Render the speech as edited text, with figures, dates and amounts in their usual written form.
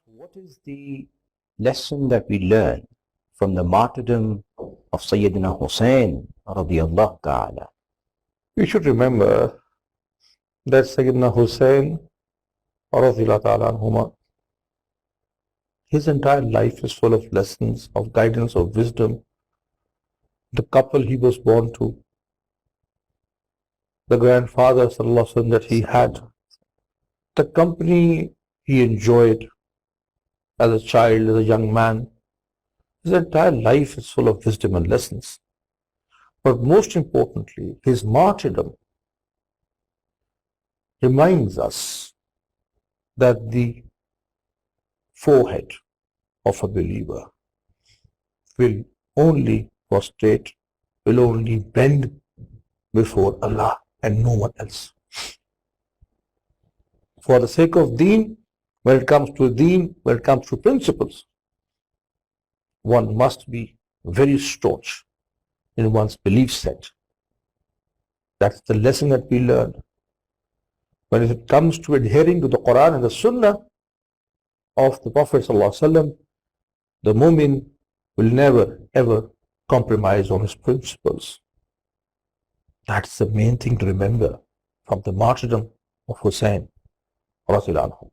What is the lesson that we learn from the martyrdom of Sayyidina Hussain radiyallahu ta'ala? We should remember that Sayyidina Hussain radiyallahu ta'ala عنھما, his entire life is full of lessons, of guidance, of wisdom. The couple he was born to, the grandfather sallallahu alaihi wasallam that he had, the company he enjoyed as a child, as a young man. His entire life is full of wisdom and lessons. But most importantly, his martyrdom reminds us that the forehead of a believer will only prostrate, will only bend before Allah and no one else. For the sake of deen, when it comes to deen, when it comes to principles, one must be very staunch in one's belief set. That's the lesson that we learn. When it comes to adhering to the Quran and the Sunnah of the Prophet ﷺ, the mu'min will never ever compromise on his principles. That's the main thing to remember from the martyrdom of Hussain radiyallahu anhu.